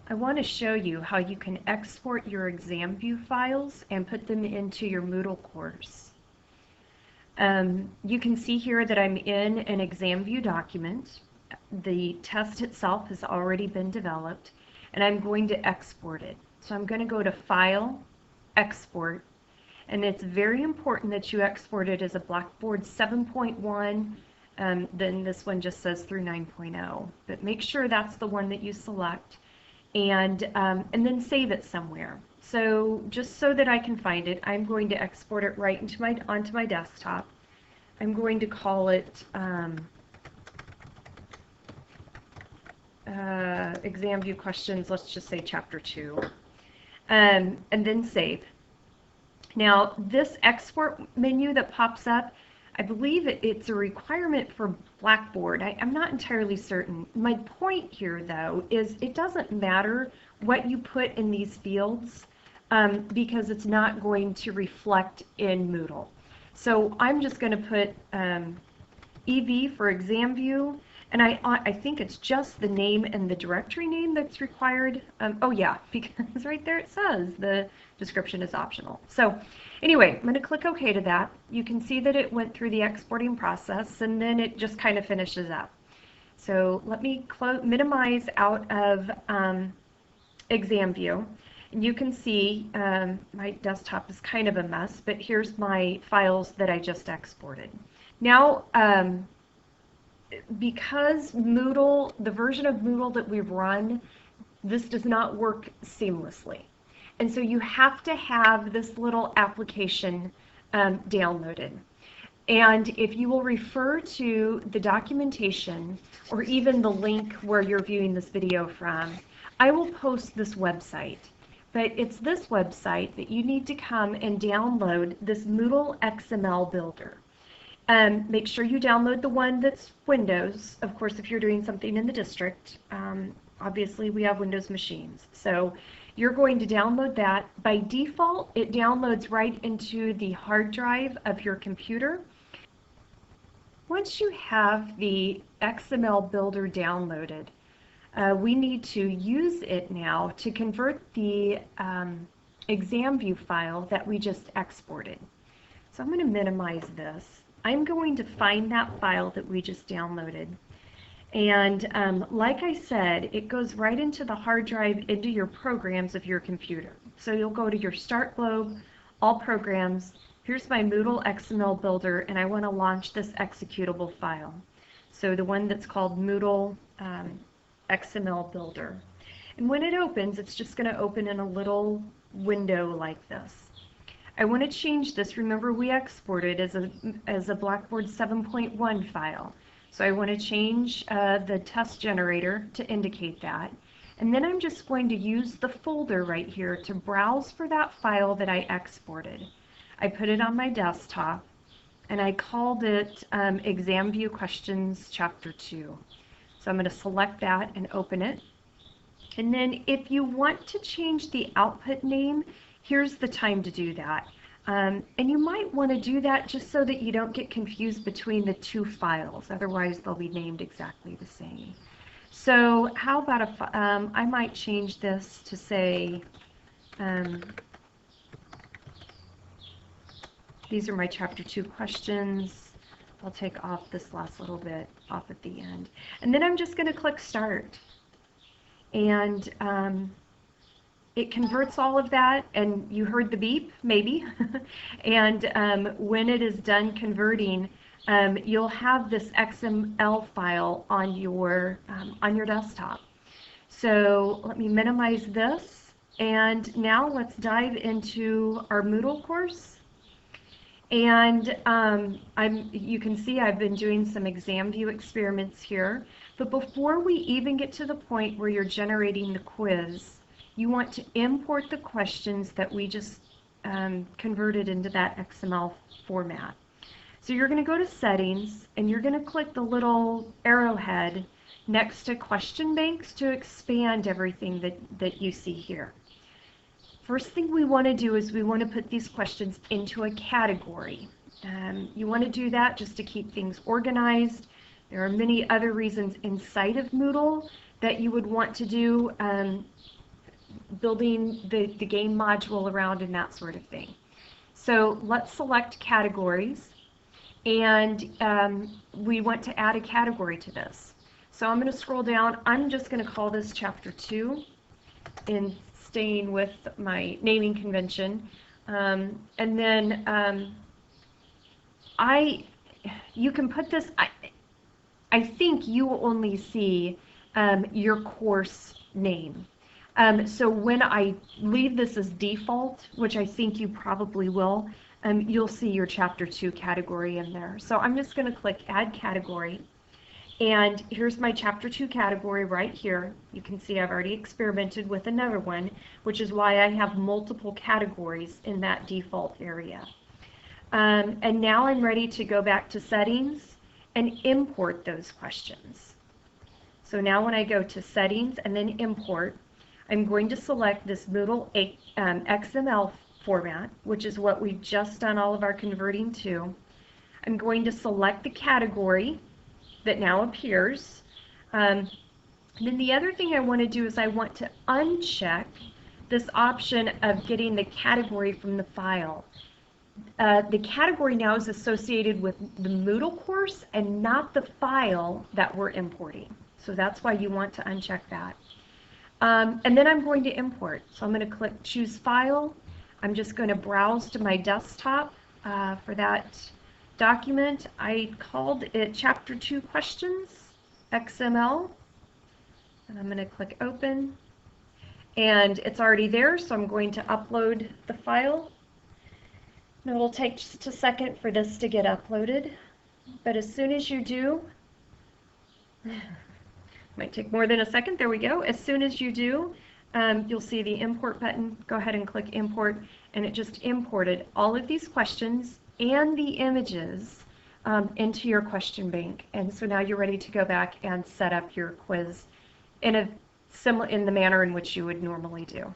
I want to show you how you can export your exam view files and put them into your Moodle course. You can see here that I'm in an exam view document. The test itself has already been developed, and I'm going to export it. So I'm going to go to File, Export, and it's very important that you export it as a Blackboard 7.1. Then this one just says through 9.0, but make sure that's the one that you select, and then save it somewhere. So just so that I can find it, I'm going to export it right onto my desktop. I'm going to call it Exam View Questions, let's just say Chapter 2, and then save. Now this export menu that pops up, I believe it's a requirement for Blackboard. I'm not entirely certain. My point here, though, is it doesn't matter what you put in these fields because it's not going to reflect in Moodle. So I'm just going to put EV for exam view, and I think it's just the name and the directory name that's required. Oh yeah, because right there it says the description is optional. So anyway, I'm going to click OK to that. You can see that it went through the exporting process, and then it just kind of finishes up. So let me minimize out of exam view. And you can see my desktop is kind of a mess, but here's my files that I just exported. Now, because Moodle, the version of Moodle that we've run, this does not work seamlessly. And so you have to have this little application downloaded. And if you will refer to the documentation or even the link where you're viewing this video from, I will post this website. But it's this website that you need to come and download this Moodle XML builder. Make sure you download the one that's Windows. Of course, if you're doing something in the district, obviously we have Windows machines. So you're going to download that. By default, it downloads right into the hard drive of your computer. Once you have the XML builder downloaded, we need to use it now to convert the exam view file that we just exported. So I'm going to minimize this. I'm going to find that file that we just downloaded. And like I said, it goes right into the hard drive, into your programs of your computer. So you'll go to your Start Globe, All Programs. Here's my Moodle XML Builder, and I want to launch this executable file. So the one that's called Moodle XML Builder. And when it opens, it's just going to open in a little window like this. I want to change this. Remember, we exported as a Blackboard 7.1 file. So I want to change the test generator to indicate that. And then I'm just going to use the folder right here to browse for that file that I exported. I put it on my desktop, and I called it Exam View Questions Chapter 2. So I'm going to select that and open it. And then if you want to change the output name, here's the time to do that. And you might want to do that just so that you don't get confused between the two files. Otherwise, they'll be named exactly the same. So how about if I might change this to say, these are my Chapter 2 questions. I'll take off this last little bit off at the end. And then I'm just going to click Start. And it converts all of that, and you heard the beep, maybe. And when it is done converting, you'll have this XML file on your desktop. So let me minimize this, and now let's dive into our Moodle course. And you can see I've been doing some exam view experiments here. But before we even get to the point where you're generating the quiz, you want to import the questions that we just converted into that XML format. So you're going to go to Settings, and you're going to click the little arrowhead next to Question Banks to expand everything that you see here. First thing we want to do is we want to put these questions into a category. You want to do that just to keep things organized. There are many other reasons inside of Moodle that you would want to do building the game module around and that sort of thing. So let's select categories, and we want to add a category to this. So I'm going to scroll down. I'm just going to call this Chapter 2 in staying with my naming convention. And then you can put this, I think you will only see your course name. So when I leave this as default, which I think you probably will, you'll see your Chapter 2 category in there. So I'm just going to click Add Category. And here's my Chapter 2 category right here. You can see I've already experimented with another one, which is why I have multiple categories in that default area. And now I'm ready to go back to Settings and import those questions. So now when I go to Settings and then Import, I'm going to select this Moodle XML format, which is what we've just done all of our converting to. I'm going to select the category that now appears. And then the other thing I want to do is I want to uncheck this option of getting the category from the file. The category now is associated with the Moodle course and not the file that we're importing. So that's why you want to uncheck that. And then I'm going to import. So I'm going to click Choose File. I'm just going to browse to my desktop for that document. I called it Chapter 2 Questions XML. And I'm going to click Open. And it's already there, so I'm going to upload the file. And it will take just a second for this to get uploaded. But as soon as you do, might take more than a second. There we go. As soon as you do, you'll see the import button. Go ahead and click import, and it just imported all of these questions and the images into your question bank. And so now you're ready to go back and set up your quiz in the manner in which you would normally do.